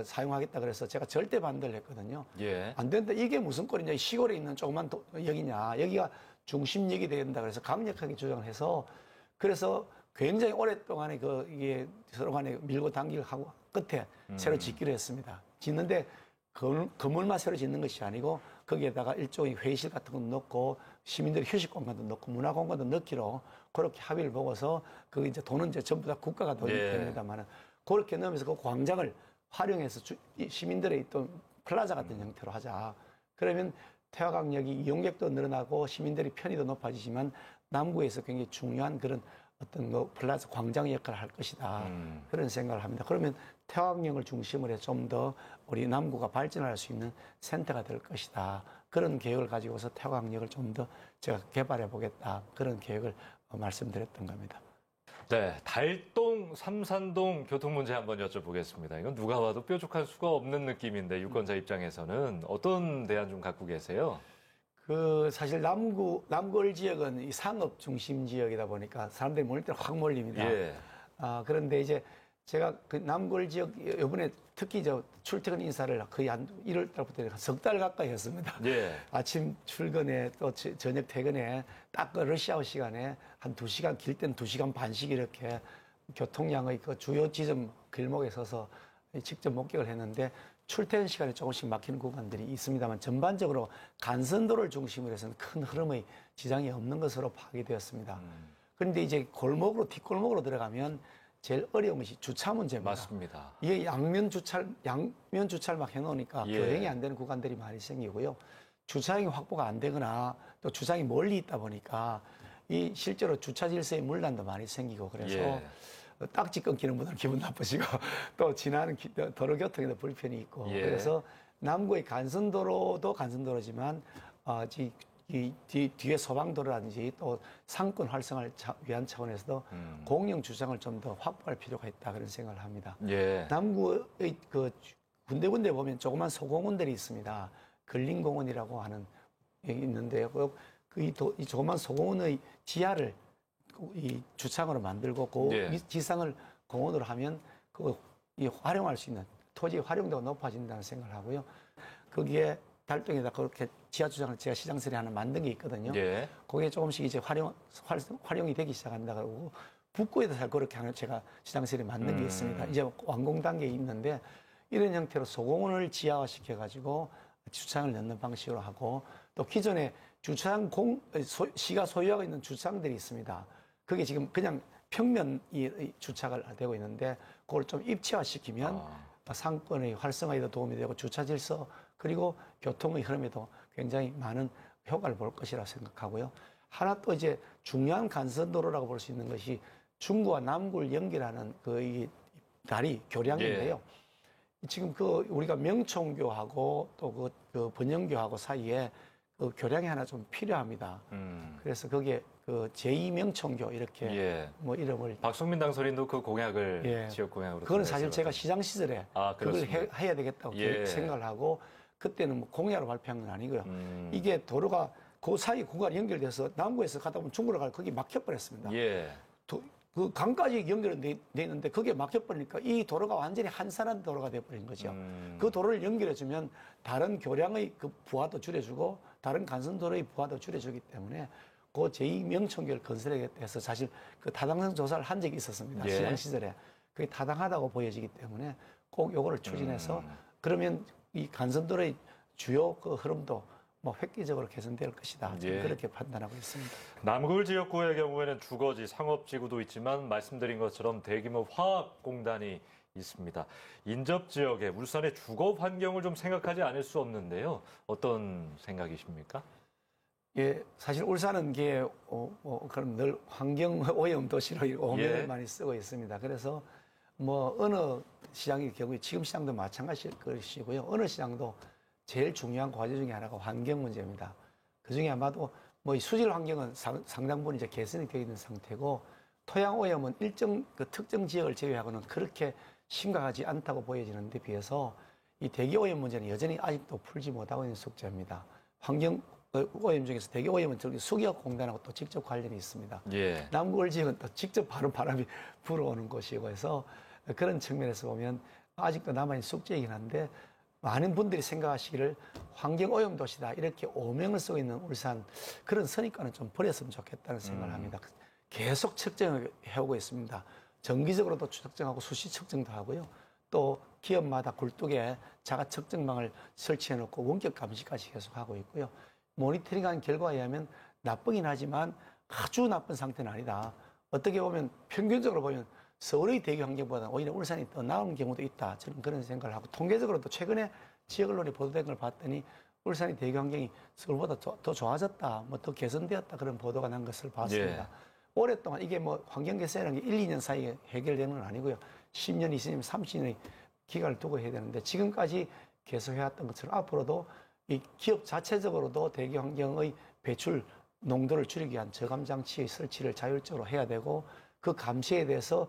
사용하겠다 그래서 제가 절대 반대를 했거든요. 예. 안 된다. 이게 무슨 꼴이냐. 시골에 있는 조그만 역이냐. 여기가 중심역이 된다. 그래서 강력하게 주장을 해서 그래서 굉장히 오랫동안에 이게 서로 간에 밀고 당기고 하고 끝에 새로 짓기로 했습니다. 짓는데 건물만 새로 짓는 것이 아니고 거기에다가 일종의 회의실 같은 것도 넣고 시민들의 휴식 공간도 넣고 문화 공간도 넣기로 그렇게 합의를 보고서 그 이제 돈은 이제 전부 다 국가가 돈이 됩니다만은 그렇게 넣으면서 그 광장을 활용해서 시민들의 또 플라자 같은 형태로 하자. 그러면 태화강역이 이용객도 늘어나고 시민들의 편의도 높아지지만 남구에서 굉장히 중요한 그런 어떤 플라자 광장 역할을 할 것이다. 그런 생각을 합니다. 그러면 태화강역을 중심으로 해서 좀 더 우리 남구가 발전할 수 있는 센터가 될 것이다. 그런 계획을 가지고서 태화강역을 좀 더 제가 개발해 보겠다. 그런 계획을 말씀드렸던 겁니다. 네, 달동, 삼산동 교통 문제 한번 여쭤보겠습니다. 이건 누가 봐도 뾰족할 수가 없는 느낌인데 유권자 입장에서는 어떤 대안 좀 갖고 계세요? 사실 남구을 지역은 이 상업 중심 지역이다 보니까 사람들이 몰릴 때는 확 몰립니다. 예. 그런데 이제 제가 그 남구을 지역 이번에 특히 출퇴근 인사를 거의 한 1월 달부터 석 달 가까이 했습니다. 예. 아침 출근에 또 저녁 퇴근에 딱 그 러시아워 시간에 한 2시간, 길 때는 2시간 반씩 이렇게 교통량의 그 주요 지점 길목에 서서 직접 목격을 했는데 출퇴근 시간에 조금씩 막히는 구간들이 있습니다만 전반적으로 간선도를 중심으로 해서는 큰 흐름의 지장이 없는 것으로 파악이 되었습니다. 그런데 이제 뒷골목으로 들어가면 제일 어려운 것이 주차 문제입니다. 맞습니다. 이게 양면 주차를 막 해놓으니까 예. 교행이 안 되는 구간들이 많이 생기고요. 주차장이 확보가 안 되거나 또 주차장이 멀리 있다 보니까 이 실제로 주차 질서에 문란도 많이 생기고 그래서 예. 딱지 끊기는 분들은 기분 나쁘시고 또 지나는 도로 교통에도 불편이 있고 예. 그래서 남구의 간선도로도 간선도로지만 이 뒤에 소방도로라든지 또 상권 활성화를 위한 차원에서도 공영 주차장을 좀 더 확보할 필요가 있다 그런 생각을 합니다. 예. 남구의 군데군데 보면 조그만 소공원들이 있습니다. 근린공원이라고 하는 게 있는데요. 이 조그만 소공원의 지하를 이 주차장으로 만들고 예. 지상을 공원으로 하면 이 활용할 수 있는 토지의 활용도가 높아진다는 생각을 하고요. 거기에 달동에다 그렇게 지하 주차장을 제가 시장설에 하나 만든 게 있거든요. 예. 거기에 조금씩 이제 활용이 되기 시작한다 그러고 북구에도 잘 그렇게 하는 제가 시장실에 만든 게 있습니다. 이제 완공 단계에 있는데 이런 형태로 소공원을 지하화시켜가지고 주차장을 넣는 방식으로 하고 또 기존에 주차장 시가 소유하고 있는 주차장들이 있습니다. 그게 지금 그냥 평면 주차가 되고 있는데 그걸 좀 입체화시키면 상권의 활성화에도 도움이 되고 주차 질서 그리고 교통의 흐름에도 굉장히 많은 효과를 볼 것이라 생각하고요. 하나 또 이제 중요한 간선도로라고 볼 수 있는 것이 중구와 남구를 연결하는 이 다리 교량인데요. 지금 우리가 명총교하고 또 그 번영교하고 사이에 그 교량이 하나 좀 필요합니다. 그래서 거기에 그 제2명총교 이렇게 뭐 이름을 박성민 당선인도 그 공약을 지역 공약으로 그거는 사실 제가 시장 시절에 그걸 해야 되겠다고 생각을 하고 그때는 뭐 공약으로 발표한 건 아니고요. 이게 도로가 그 사이 구간이 연결돼서 남구에서 가다 보면 중구로 가면 거기 막혀버렸습니다. 그 강까지 연결돼 있는데 그게 막혀버리니까 이 도로가 완전히 한산한 도로가 돼버린 거죠. 그 도로를 연결해주면 다른 교량의 그 부하도 줄여주고 다른 간선도로의 부하도 줄여주기 때문에 그 제2명총교를 건설하겠다 해서 사실 그 타당성 조사를 한 적이 있었습니다. 시장 시절에. 그게 타당하다고 보여지기 때문에 꼭 요거를 추진해서 그러면 이 간선도로의 주요 그 흐름도 뭐 획기적으로 개선될 것이다. 그렇게 판단하고 있습니다. 남구을 지역구의 경우에는 주거지, 상업지구도 있지만 말씀드린 것처럼 대규모 화학공단이 있습니다. 인접 지역에 울산의 주거 환경을 좀 생각하지 않을 수 없는데요. 어떤 생각이십니까? 예, 사실 울산은 그럼 늘 환경 오염 도시로 오명을 많이 쓰고 있습니다. 그래서 뭐 어느 시장의 경우에 지금 시장도 마찬가지일 것이고요. 어느 시장도 제일 중요한 과제 중에 하나가 환경 문제입니다. 그 중에 아마도 뭐 수질 환경은 상당 부분 이제 개선이 되어 있는 상태고 토양 오염은 일정 그 특정 지역을 제외하고는 그렇게 심각하지 않다고 보여지는 데 비해서 이 대기 오염 문제는 여전히 아직도 풀지 못하고 있는 숙제입니다. 환경 오염 중에서 대기 오염은 저기 수기업 공단하고 또 직접 관련이 있습니다. 남구을 지역은 또 직접 바로 바람이 불어오는 곳이고 해서 그런 측면에서 보면 아직도 남아있는 숙제이긴 한데 많은 분들이 생각하시기를 환경오염 도시다 이렇게 오명을 쓰고 있는 울산 그런 선입관은 좀 버렸으면 좋겠다는 생각을 합니다. 계속 측정을 해오고 있습니다. 정기적으로도 측정하고 수시 측정도 하고요. 또 기업마다 굴뚝에 자가 측정망을 설치해놓고 원격 감시까지 계속하고 있고요. 모니터링한 결과에 의하면 나쁘긴 하지만 아주 나쁜 상태는 아니다. 어떻게 보면 평균적으로 보면 서울의 대기 환경보다 오히려 울산이 더 나은 경우도 있다. 저는 그런 생각을 하고 통계적으로도 최근에 지역 언론에 보도된 걸 봤더니 울산의 대기 환경이 서울보다 더 좋아졌다, 뭐 더 개선되었다 그런 보도가 난 것을 봤습니다. 오랫동안 이게 뭐 환경 개선이라는 게 1, 2년 사이에 해결되는 건 아니고요. 10년, 20년, 30년의 기간을 두고 해야 되는데 지금까지 계속 해왔던 것처럼 앞으로도 이 기업 자체적으로도 대기 환경의 배출 농도를 줄이기 위한 저감 장치의 설치를 자율적으로 해야 되고 그 감시에 대해서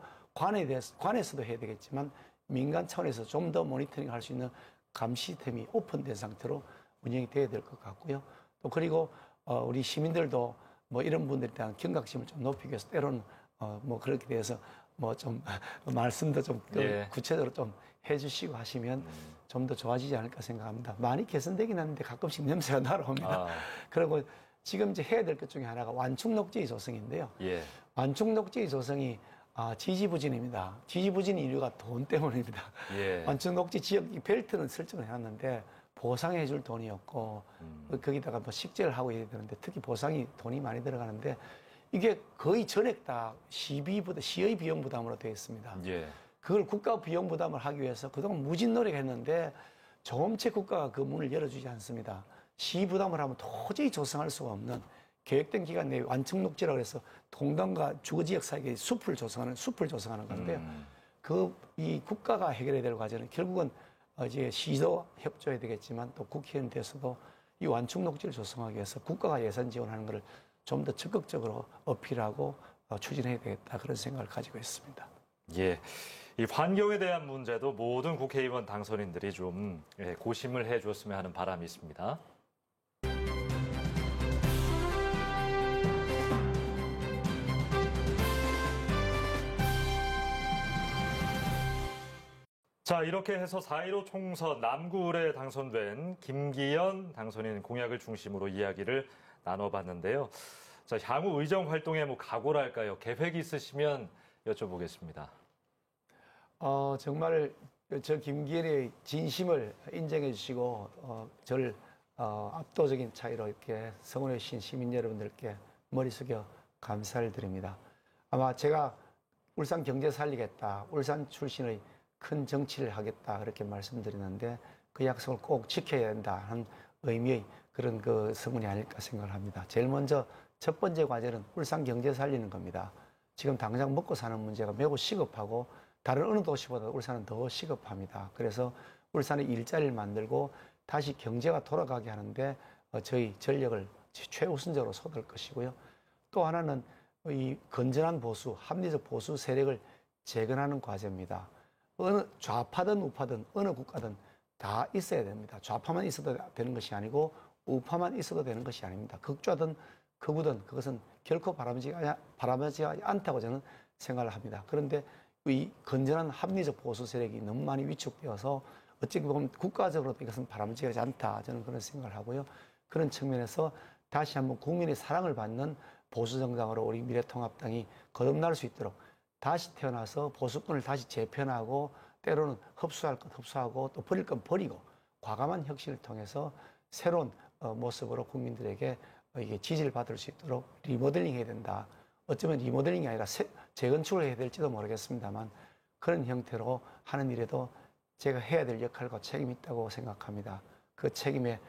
관에서도 해야 되겠지만 민간 차원에서 좀 더 모니터링 할 수 있는 감시 시스템이 오픈된 상태로 운영이 돼야 될 것 같고요. 또 그리고 우리 시민들도 뭐 이런 분들에 대한 경각심을 좀 높이기 위해서 때로는 뭐 그렇게 돼서 뭐 좀 말씀도 좀 구체적으로 좀 해주시고 하시면 좀 더 좋아지지 않을까 생각합니다. 많이 개선되긴 하는데 가끔씩 냄새가 날아옵니다. 그리고 지금 이제 해야 될 것 중에 하나가 완충 녹지의 조성인데요. 완충 녹지의 조성이 지지부진입니다. 지지부진 이유가 돈 때문입니다. 완충 녹지 지역 벨트는 설정을 해놨는데 보상해 줄 돈이 없고 거기다가 뭐 식재를 하고 해야 되는데 특히 보상이 돈이 많이 들어가는데 이게 거의 전액 다 시의 비용 부담으로 되어 있습니다. 그걸 국가 비용 부담을 하기 위해서 그동안 무진 노력했는데 조금째 국가가 그 문을 열어주지 않습니다. 시 부담을 하면 도저히 조성할 수가 없는 계획된 기간 내에 완충 녹지라고 해서 동단과 주거지역 사이에 숲을 조성하는 건데요. 이 국가가 해결해야 될 과제는 결국은 이제 시도 협조해야 되겠지만 또 국회의원 돼서도 이 완충 녹지를 조성하기 위해서 국가가 예산 지원하는 것을 좀 더 적극적으로 어필하고 추진해야 되겠다 그런 생각을 가지고 있습니다. 이 환경에 대한 문제도 모든 국회의원 당선인들이 좀 고심을 해줬으면 하는 바람이 있습니다. 자, 이렇게 해서 4.15 총선 남구을에 당선된 김기현 당선인 공약을 중심으로 이야기를 나눠봤는데요. 자, 향후 의정 활동에 뭐 각오랄까요? 계획이 있으시면 여쭤보겠습니다. 정말 저 김기현의 진심을 인정해 주시고 저를 압도적인 차이로 이렇게 성원해 주신 시민 여러분들께 머리 숙여 감사를 드립니다. 아마 제가 울산 경제 살리겠다, 울산 출신의 큰 정치를 하겠다 그렇게 말씀드리는데 그 약속을 꼭 지켜야 된다 하는 의미의 그런 그 성원이 아닐까 생각을 합니다. 제일 먼저 첫 번째 과제는 울산 경제 살리는 겁니다. 지금 당장 먹고 사는 문제가 매우 시급하고 다른 어느 도시보다 울산은 더 시급합니다. 그래서 울산의 일자리를 만들고 다시 경제가 돌아가게 하는데 저희 전력을 최우선적으로 쏟을 것이고요. 또 하나는 이 건전한 보수, 합리적 보수 세력을 재건하는 과제입니다. 어느 좌파든 우파든 어느 국가든 다 있어야 됩니다. 좌파만 있어도 되는 것이 아니고 우파만 있어도 되는 것이 아닙니다. 극좌든 극우든 그것은 결코 바람직하지 않다고 저는 생각을 합니다. 그런데 이 건전한 합리적 보수 세력이 너무 많이 위축되어서 어찌 보면 국가적으로도 이것은 바람직하지 않다. 저는 그런 생각을 하고요. 그런 측면에서 다시 한번 국민의 사랑을 받는 보수 정당으로 우리 미래통합당이 거듭날 수 있도록 다시 태어나서 보수권을 다시 재편하고 때로는 흡수할 것 흡수하고 또 버릴 건 버리고 과감한 혁신을 통해서 새로운 모습으로 국민들에게 이게 지지를 받을 수 있도록 리모델링 해야 된다. 어쩌면 리모델링이 아니라 재건축을 해야 될지도 모르겠습니다만 그런 형태로 하는 일에도 제가 해야 될 역할과 책임이 있다고 생각합니다. 그 책임에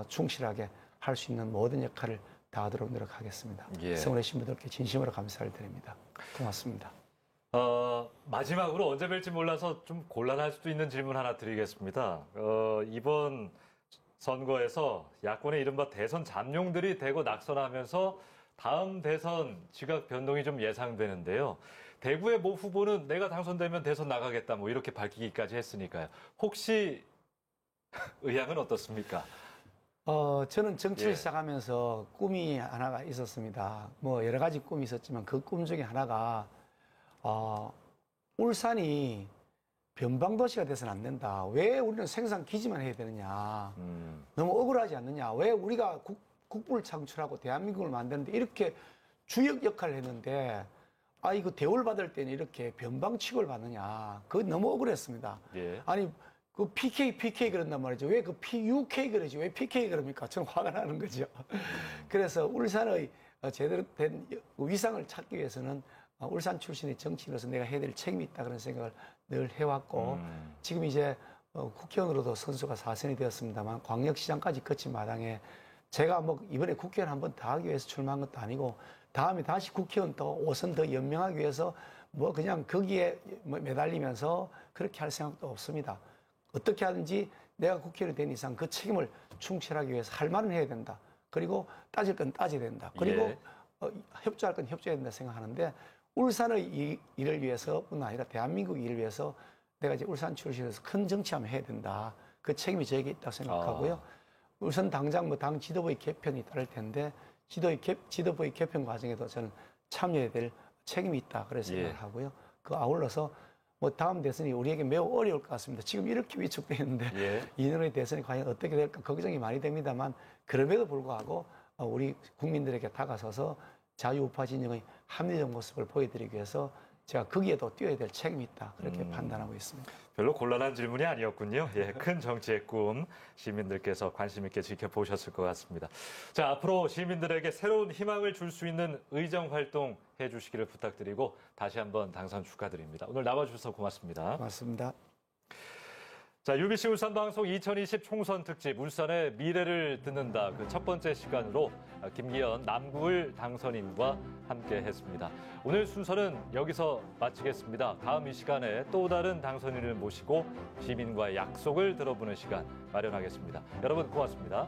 충실하게 할 수 있는 모든 역할을 다하도록 노력하겠습니다. 예. 성원해주신 분들께 진심으로 감사를 드립니다. 고맙습니다. 마지막으로 언제 뵐지 몰라서 좀 곤란할 수도 있는 질문 하나 드리겠습니다. 이번 선거에서 야권의 이른바 대선 잠룡들이 대거 낙선하면서 다음 대선 지각 변동이 좀 예상되는데요. 대구의 모 후보는 내가 당선되면 대선 나가겠다 뭐 이렇게 밝히기까지 했으니까요. 혹시 의향은 어떻습니까? 저는 정치를 시작하면서 꿈이 하나가 있었습니다. 뭐 여러 가지 꿈이 있었지만 그 꿈 중에 하나가 울산이 변방도시가 돼서는 안 된다. 왜 우리는 생산 기지만 해야 되느냐. 너무 억울하지 않느냐. 왜 우리가 국부를 창출하고 대한민국을 만드는데 이렇게 주역 역할을 했는데 이거 대우를 받을 때는 이렇게 변방 취급을 받느냐. 그거 너무 억울했습니다. 예. 아니 그 PK 그런단 말이죠. 왜 그 PUK 그러지? 왜 PK 그럽니까? 저는 화가 나는 거죠. 그래서 울산의 제대로 된 위상을 찾기 위해서는 울산 출신의 정치인으로서 내가 해야 될 책임이 있다 그런 생각을 늘 해왔고 지금 이제 국회의원으로도 선수가 4선이 되었습니다만 광역시장까지 거친 마당에 제가 뭐 이번에 국회의원 한 번 더 하기 위해서 출마한 것도 아니고 다음에 다시 국회의원 또 5선 더 연명하기 위해서 뭐 그냥 거기에 매달리면서 그렇게 할 생각도 없습니다. 어떻게 하든지 내가 국회의원이 된 이상 그 책임을 충실하기 위해서 할 말은 해야 된다. 그리고 따질 건 따져야 된다. 그리고 협조할 건 협조해야 된다 생각하는데 울산의 일을 위해서뿐 아니라 대한민국 일을 위해서 내가 이제 울산 출신에서 큰 정치하면 해야 된다. 그 책임이 저에게 있다고 생각하고요. 우선 당장 뭐 당 지도부의 개편이 따를 텐데 지도부의 개편 과정에도 저는 참여해야 될 책임이 있다. 그래서 생각을 하고요. 그 아울러서 뭐 다음 대선이 우리에게 매우 어려울 것 같습니다. 지금 이렇게 위축되어 있는데 2년 후의 대선이 과연 어떻게 될까 걱정이 많이 됩니다만 그럼에도 불구하고 우리 국민들에게 다가서서 자유우파 진영의 합리적 모습을 보여드리기 위해서 제가 거기에도 뛰어야 될 책임이 있다. 그렇게 판단하고 있습니다. 별로 곤란한 질문이 아니었군요. 큰 정치의 꿈 시민들께서 관심 있게 지켜보셨을 것 같습니다. 자, 앞으로 시민들에게 새로운 희망을 줄 수 있는 의정 활동 해주시기를 부탁드리고 다시 한번 당선 축하드립니다. 오늘 나와주셔서 고맙습니다. 고맙습니다. 자, UBC 울산방송 2020 총선 특집 울산의 미래를 듣는다. 그 첫 번째 시간으로 김기현 남구을 당선인과 함께 했습니다. 오늘 순서는 여기서 마치겠습니다. 다음 이 시간에 또 다른 당선인을 모시고 시민과의 약속을 들어보는 시간 마련하겠습니다. 여러분 고맙습니다.